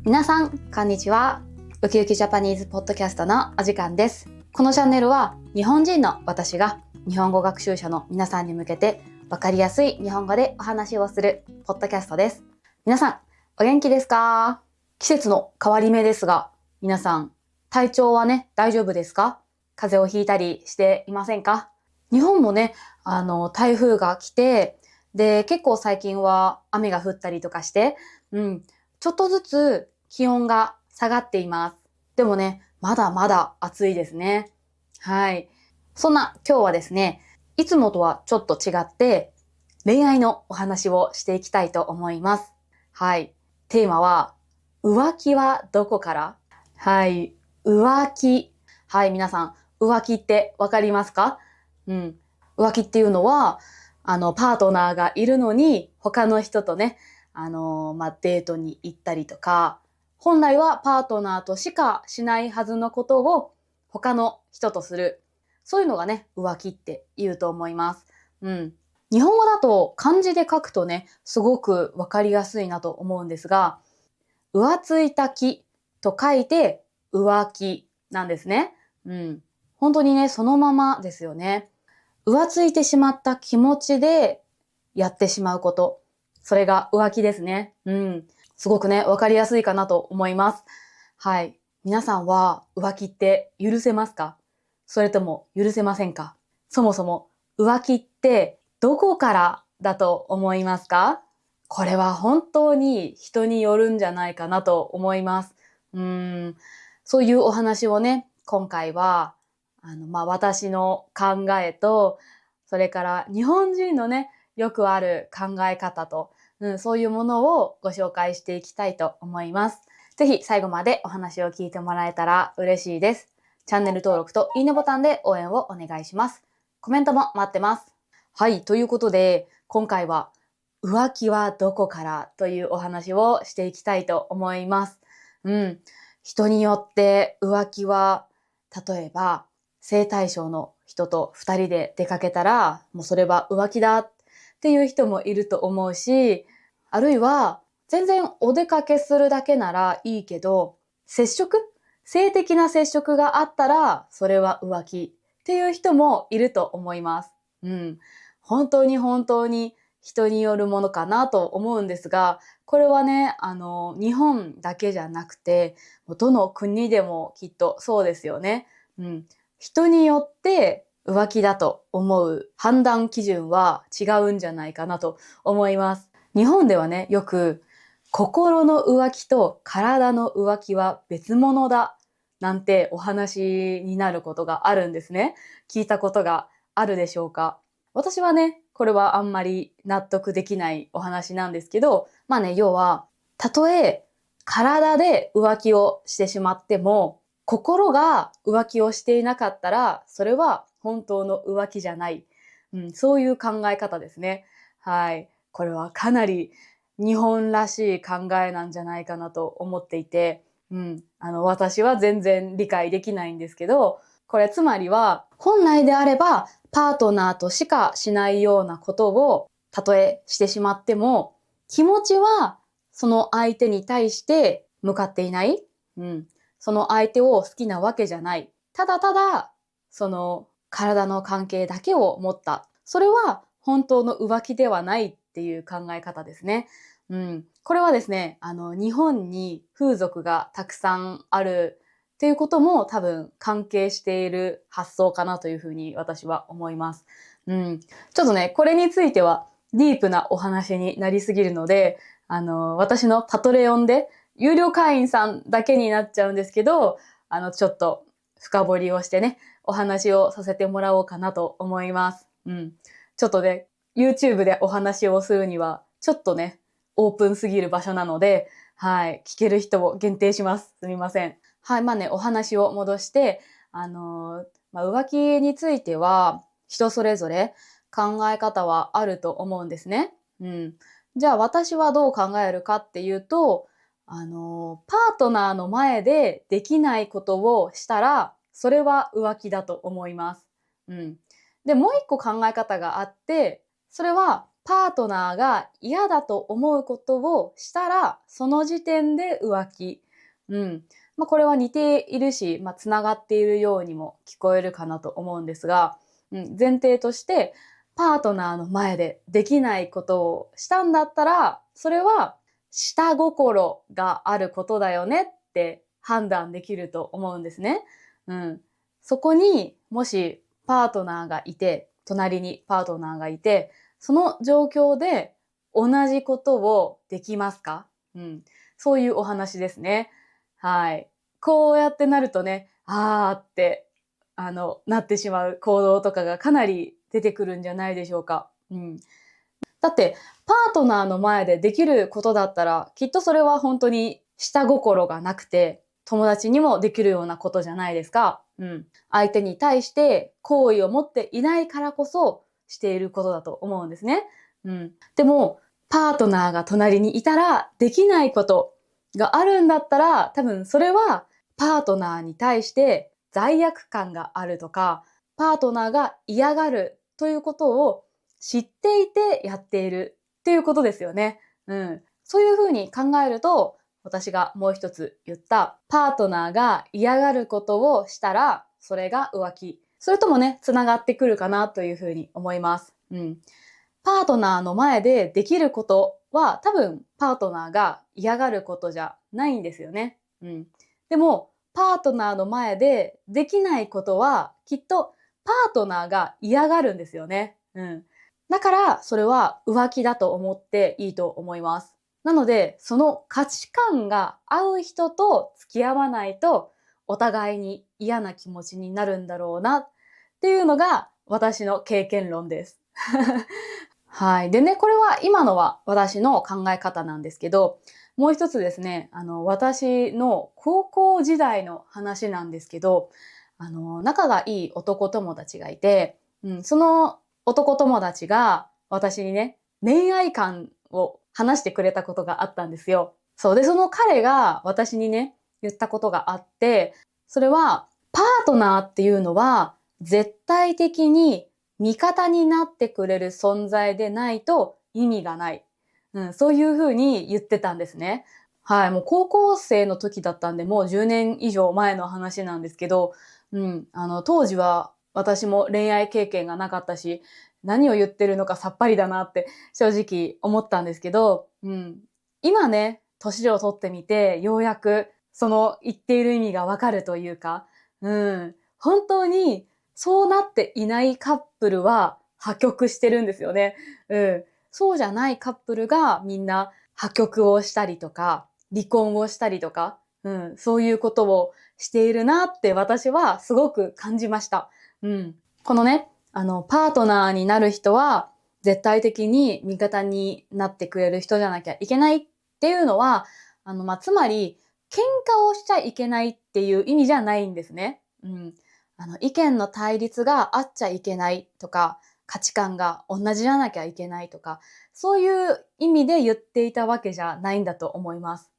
皆さん、こんにちは。ウキウキジャパニーズポッドキャストのお時間です。このチャンネルは日本人の私が日本語学習者の皆さんに向けてわかりやすい日本語でお話をするポッドキャストです。皆さん、お元気ですか？季節の変わり目ですが、皆さん、体調はね、大丈夫ですか？風邪をひいたりしていませんか？日本もね、台風が来て、で、結構最近は雨が降ったりとかして、ちょっとずつ気温が下がっています。でもね、まだまだ暑いですね。はい。そんな今日はですね、いつもとはちょっと違って恋愛のお話をしていきたいと思います。はい。テーマは、浮気はどこから？はい。浮気。はい、皆さん、浮気ってわかりますか？浮気っていうのは、パートナーがいるのに、他の人とね、デートに行ったりとか、本来はパートナーとしかしないはずのことを他の人とする。そういうのがね、浮気って言うと思います。日本語だと漢字で書くとね、すごくわかりやすいなと思うんですが、浮ついた気と書いて浮気なんですね。本当にね、そのままですよね。浮ついてしまった気持ちでやってしまうこと。それが浮気ですね。すごくね、わかりやすいかなと思います。はい。皆さんは浮気って許せますか？それとも許せませんか？そもそも浮気ってどこからだと思いますか？これは本当に人によるんじゃないかなと思います。そういうお話をね、今回は私の考えと、それから日本人のね、よくある考え方と、そういうものをご紹介していきたいと思います。ぜひ最後までお話を聞いてもらえたら嬉しいです。チャンネル登録といいねボタンで応援をお願いします。コメントも待ってます。はい、ということで、今回は浮気はどこからというお話をしていきたいと思います。人によって浮気は、例えば、性対象の人と二人で出かけたら、もうそれは浮気だっていう人もいると思うし、あるいは全然お出かけするだけならいいけど、性的な接触があったら、それは浮気っていう人もいると思います。本当に本当に人によるものかなと思うんですが、これはね、日本だけじゃなくて、どの国でもきっとそうですよね。人によって浮気だと思う判断基準は違うんじゃないかなと思います。日本ではね、よく心の浮気と体の浮気は別物だなんてお話になることがあるんですね。聞いたことがあるでしょうか？私はね、これはあんまり納得できないお話なんですけど、要は、たとえ体で浮気をしてしまっても、心が浮気をしていなかったら、それは本当の浮気じゃない。そういう考え方ですね。はい。これはかなり日本らしい考えなんじゃないかなと思っていて、私は全然理解できないんですけど、これつまりは、本来であれば、パートナーとしかしないようなことを、たとえしてしまっても、気持ちはその相手に対して向かっていない。その相手を好きなわけじゃない。ただただ、その体の関係だけを持った。それは本当の浮気ではないっていう考え方ですね。これはですね、日本に風俗がたくさんあるっていうことも多分関係している発想かなというふうに私は思います。ちょっとね、これについてはディープなお話になりすぎるので、私のパトレオンで有料会員さんだけになっちゃうんですけど、ちょっと深掘りをしてね、お話をさせてもらおうかなと思います。ちょっとね、YouTube でお話をするには、ちょっとね、オープンすぎる場所なので、はい、聞ける人を限定します。すみません。はい、お話を戻して、浮気については、人それぞれ考え方はあると思うんですね。じゃあ私はどう考えるかっていうと、パートナーの前でできないことをしたら、それは浮気だと思います。で、もう一個考え方があって、それはパートナーが嫌だと思うことをしたら、その時点で浮気。これは似ているし、つながっているようにも聞こえるかなと思うんですが、前提として、パートナーの前でできないことをしたんだったら、それは下心があることだよねって判断できると思うんですね。そこにもしパートナーがいて、隣にパートナーがいて、その状況で同じことをできますか？そういうお話ですね。はい。こうやってなるとね、あーって、なってしまう行動とかがかなり出てくるんじゃないでしょうか。だって、パートナーの前でできることだったら、きっとそれは本当に下心がなくて、友達にもできるようなことじゃないですか。相手に対して好意を持っていないからこそしていることだと思うんですね。でも、パートナーが隣にいたらできないことがあるんだったら、多分それはパートナーに対して罪悪感があるとか、パートナーが嫌がるということを知っていてやっているっていうことですよね。そういうふうに考えると、私がもう一つ言ったパートナーが嫌がることをしたら、それが浮気。それともね、つながってくるかなというふうに思います。パートナーの前でできることは多分パートナーが嫌がることじゃないんですよね。でも、パートナーの前でできないことはきっとパートナーが嫌がるんですよね。だから、それは浮気だと思っていいと思います。なので、その価値観が合う人と付き合わないと、お互いに嫌な気持ちになるんだろうなっていうのが私の経験論です。はい。でね、これは今のは私の考え方なんですけど、もう一つですね、私の高校時代の話なんですけど、仲がいい男友達がいて、その男友達が私にね、恋愛観を話してくれたことがあったんですよ。そう。で、その彼が私にね、言ったことがあって、それは、パートナーっていうのは、絶対的に味方になってくれる存在でないと意味がない。そういうふうに言ってたんですね。はい。もう高校生の時だったんで、もう10年以上前の話なんですけど、当時は私も恋愛経験がなかったし、何を言ってるのかさっぱりだなって正直思ったんですけど、今ね、年を取ってみて、ようやくその言っている意味がわかるというか、本当にそうなっていないカップルは破局してるんですよね。そうじゃないカップルがみんな破局をしたりとか、離婚をしたりとか、そういうことをしているなって私はすごく感じました。このね、パートナーになる人は絶対的に味方になってくれる人じゃなきゃいけないっていうのは、つまり、喧嘩をしちゃいけないっていう意味じゃないんですね。意見の対立があっちゃいけないとか、価値観が同じじゃなきゃいけないとか、そういう意味で言っていたわけじゃないんだと思います。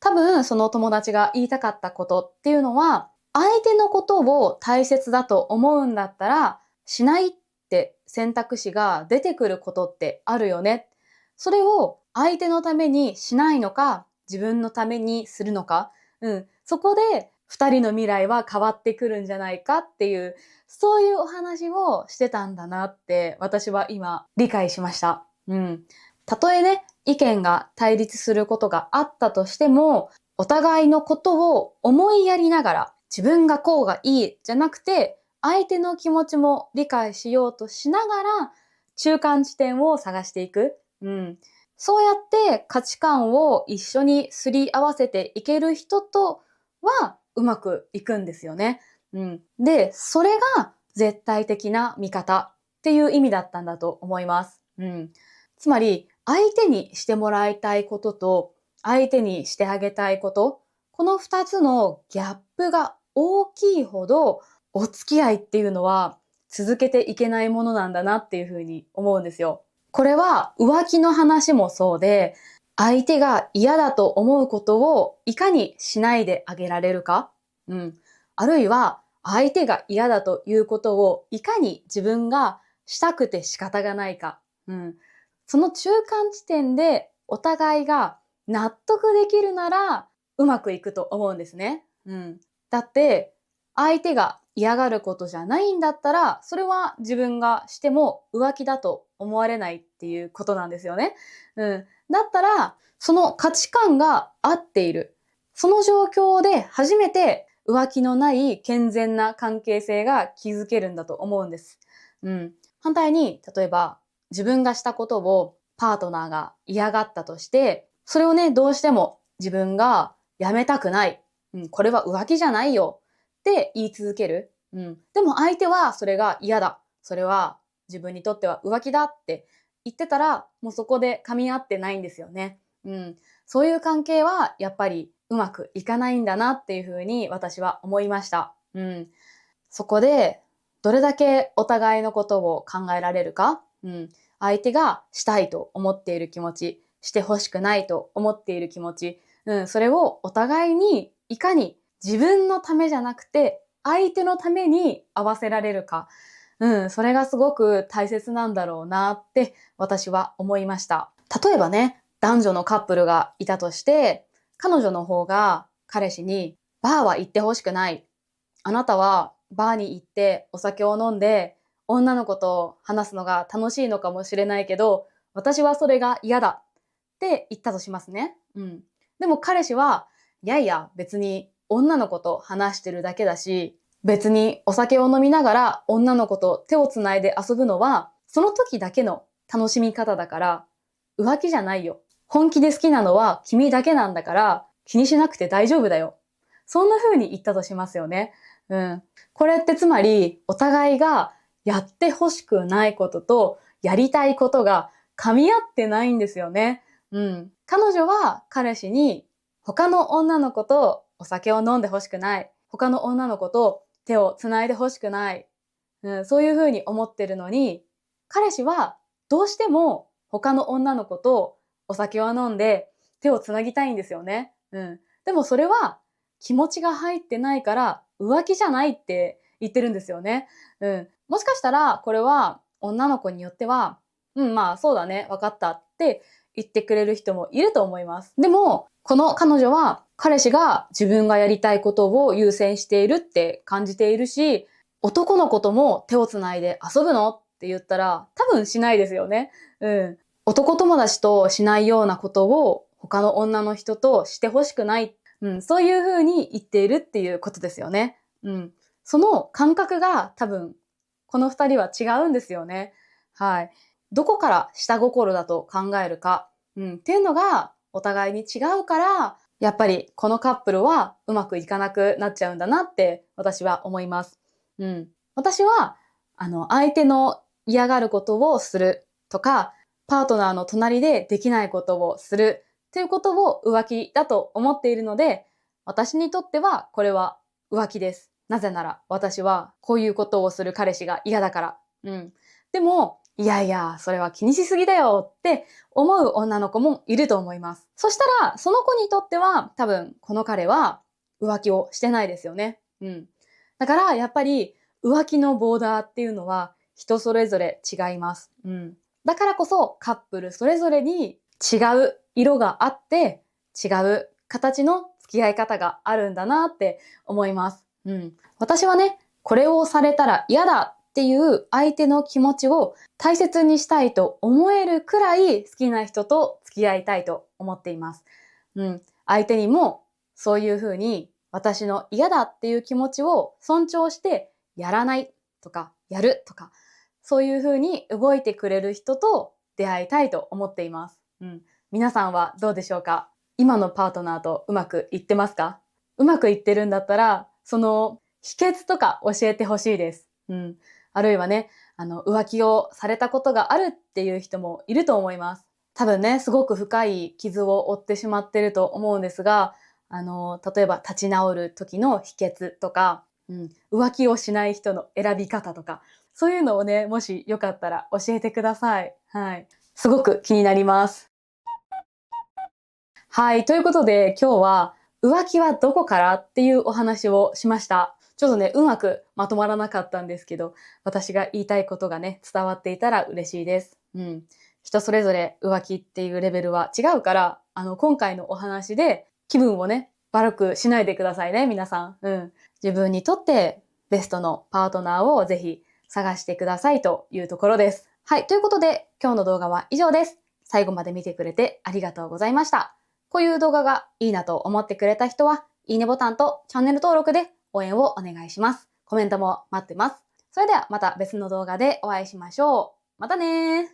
多分、その友達が言いたかったことっていうのは、相手のことを大切だと思うんだったら、しないって選択肢が出てくることってあるよね。それを相手のためにしないのか、自分のためにするのか、そこで二人の未来は変わってくるんじゃないかっていう、そういうお話をしてたんだなって私は今理解しました。たとえね、意見が対立することがあったとしても、お互いのことを思いやりながら、自分がこうがいいじゃなくて、相手の気持ちも理解しようとしながら、中間地点を探していく。そうやって価値観を一緒にすり合わせていける人とはうまくいくんですよね。で、それが絶対的な味方っていう意味だったんだと思います。つまり、相手にしてもらいたいことと、相手にしてあげたいこと、この二つのギャップが大きいほど、お付き合いっていうのは続けていけないものなんだなっていうふうに思うんですよ。これは浮気の話もそうで、相手が嫌だと思うことをいかにしないであげられるか、あるいは相手が嫌だということをいかに自分がしたくて仕方がないか、その中間地点でお互いが納得できるならうまくいくと思うんですね。だって相手が嫌がることじゃないんだったら、それは自分がしても浮気だと思われないっていうことなんですよね。だったら、その価値観が合っている。その状況で初めて浮気のない健全な関係性が築けるんだと思うんです。反対に、例えば自分がしたことをパートナーが嫌がったとして、それをね、どうしても自分がやめたくない。これは浮気じゃないよって言い続ける。でも相手はそれが嫌だ。それは自分にとっては浮気だって言ってたら、もうそこで噛み合ってないんですよね。そういう関係はやっぱりうまくいかないんだなっていうふうに私は思いました。そこでどれだけお互いのことを考えられるか、相手がしたいと思っている気持ち、してほしくないと思っている気持ち、それをお互いにいかに自分のためじゃなくて相手のために合わせられるか、それがすごく大切なんだろうなって私は思いました。例えばね、男女のカップルがいたとして、彼女の方が彼氏にバーは行ってほしくない。あなたはバーに行ってお酒を飲んで女の子と話すのが楽しいのかもしれないけど、私はそれが嫌だって言ったとしますね。でも彼氏は、いやいや別に女の子と話してるだけだし、別にお酒を飲みながら女の子と手をつないで遊ぶのは、その時だけの楽しみ方だから、浮気じゃないよ。本気で好きなのは君だけなんだから、気にしなくて大丈夫だよ。そんな風に言ったとしますよね。これってつまり、お互いがやってほしくないこととやりたいことが噛み合ってないんですよね。彼女は彼氏に他の女の子とお酒を飲んでほしくない。他の女の子と手をつないでほしくない。そういうふうに思ってるのに、彼氏はどうしても他の女の子とお酒を飲んで手をつなぎたいんですよね。でもそれは気持ちが入ってないから浮気じゃないって言ってるんですよね。もしかしたらこれは女の子によっては、まあそうだね、わかったって言ってくれる人もいると思います。でも、この彼女は彼氏が自分がやりたいことを優先しているって感じているし、男の子とも手をつないで遊ぶのって言ったら多分しないですよね。男友達としないようなことを他の女の人としてほしくない。そういうふうに言っているっていうことですよね。その感覚が多分この二人は違うんですよね。はい。どこから下心だと考えるか、っていうのがお互いに違うから、やっぱりこのカップルはうまくいかなくなっちゃうんだなって私は思います。私は、相手の嫌がることをするとか、パートナーの隣でできないことをするっていうことを浮気だと思っているので、私にとってはこれは浮気です。なぜなら私はこういうことをする彼氏が嫌だから。でも、いやいや、それは気にしすぎだよって思う女の子もいると思います。そしたら、その子にとっては多分この彼は浮気をしてないですよね。だからやっぱり浮気のボーダーっていうのは人それぞれ違います。だからこそカップルそれぞれに違う色があって違う形の付き合い方があるんだなって思います。私はね、これをされたら嫌だっていう相手の気持ちを大切にしたいと思えるくらい好きな人と付き合いたいと思っています。相手にもそういうふうに私の嫌だっていう気持ちを尊重してやらないとかやるとかそういうふうに動いてくれる人と出会いたいと思っています。皆さんはどうでしょうか？今のパートナーとうまくいってますか？うまくいってるんだったらその秘訣とか教えてほしいです。あるいはね、浮気をされたことがあるっていう人もいると思います。多分ね、すごく深い傷を負ってしまってると思うんですが、例えば立ち直る時の秘訣とか、浮気をしない人の選び方とか、そういうのをね、もしよかったら教えてください。はい。すごく気になります。はい。ということで、今日は浮気はどこからっていうお話をしました。ちょっとね、うまくまとまらなかったんですけど、私が言いたいことがね、伝わっていたら嬉しいです。人それぞれ浮気っていうレベルは違うから、今回のお話で気分をね、悪くしないでくださいね、皆さん。自分にとってベストのパートナーをぜひ探してくださいというところです。はい。ということで、今日の動画は以上です。最後まで見てくれてありがとうございました。こういう動画がいいなと思ってくれた人は、いいねボタンとチャンネル登録で応援をお願いします。コメントも待ってます。それではまた別の動画でお会いしましょう。またねー。